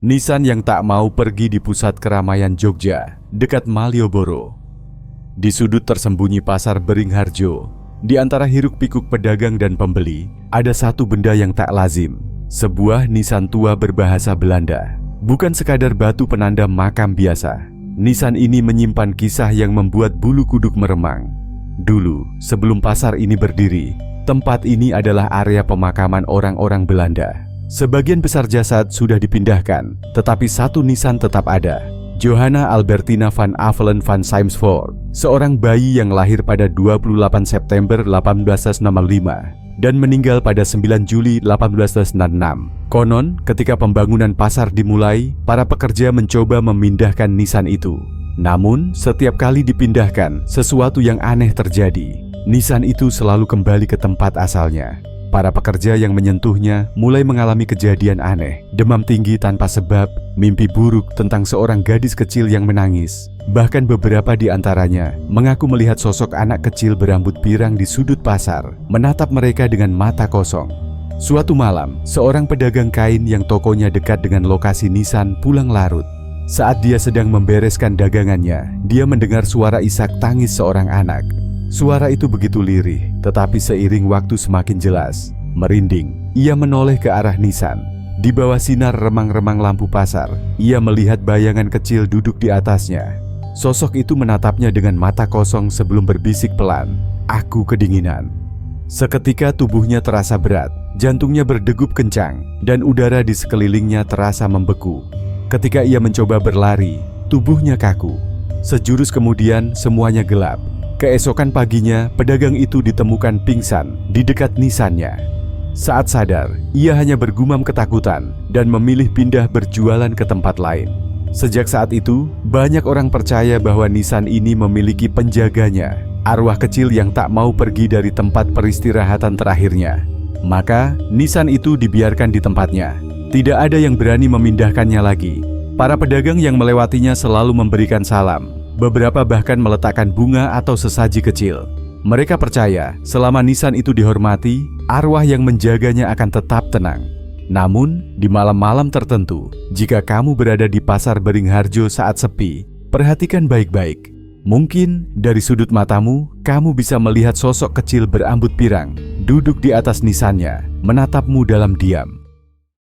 Nisan yang tak mau pergi di pusat keramaian Jogja, dekat Malioboro. Di sudut tersembunyi pasar Beringharjo, di antara hiruk-pikuk pedagang dan pembeli, ada satu benda yang tak lazim. Sebuah nisan tua berbahasa Belanda. Bukan sekadar batu penanda makam biasa. Nisan ini menyimpan kisah yang membuat bulu kuduk meremang. Dulu, sebelum pasar ini berdiri, tempat ini adalah area pemakaman orang-orang Belanda. Sebagian besar jasad sudah dipindahkan, tetapi satu nisan tetap ada. Johanna Albertina van Avelen van Symsvoort, seorang bayi yang lahir pada 28 September 1865 dan meninggal pada 9 Juli 1896. Konon, ketika pembangunan pasar dimulai, para pekerja mencoba memindahkan nisan itu. Namun, setiap kali dipindahkan, sesuatu yang aneh terjadi. Nisan itu selalu kembali ke tempat asalnya. Para pekerja yang menyentuhnya mulai mengalami kejadian aneh, demam tinggi tanpa sebab, mimpi buruk tentang seorang gadis kecil yang menangis. Bahkan beberapa di antaranya mengaku melihat sosok anak kecil berambut pirang di sudut pasar, menatap mereka dengan mata kosong. Suatu malam, seorang pedagang kain yang tokonya dekat dengan lokasi nisan pulang larut. Saat dia sedang membereskan dagangannya, dia mendengar suara isak tangis seorang anak. Suara itu begitu lirih, tetapi seiring waktu semakin jelas. Merinding, ia menoleh ke arah nisan. Di bawah sinar remang-remang lampu pasar, ia melihat bayangan kecil duduk di atasnya. Sosok itu menatapnya dengan mata kosong sebelum berbisik pelan, "Aku kedinginan." Seketika tubuhnya terasa berat, jantungnya berdegup kencang, dan udara di sekelilingnya terasa membeku. Ketika ia mencoba berlari, tubuhnya kaku. Sejurus kemudian, semuanya gelap. Keesokan paginya, pedagang itu ditemukan pingsan di dekat nisannya. Saat sadar, ia hanya bergumam ketakutan dan memilih pindah berjualan ke tempat lain. Sejak saat itu, banyak orang percaya bahwa nisan ini memiliki penjaganya, arwah kecil yang tak mau pergi dari tempat peristirahatan terakhirnya. Maka, nisan itu dibiarkan di tempatnya. Tidak ada yang berani memindahkannya lagi. Para pedagang yang melewatinya selalu memberikan salam. Beberapa bahkan meletakkan bunga atau sesaji kecil. Mereka percaya selama nisan itu dihormati, arwah yang menjaganya akan tetap tenang. Namun, di malam-malam tertentu, jika kamu berada di pasar Beringharjo saat sepi, perhatikan baik-baik. Mungkin dari sudut matamu, kamu bisa melihat sosok kecil berambut pirang, duduk di atas nisannya, menatapmu dalam diam.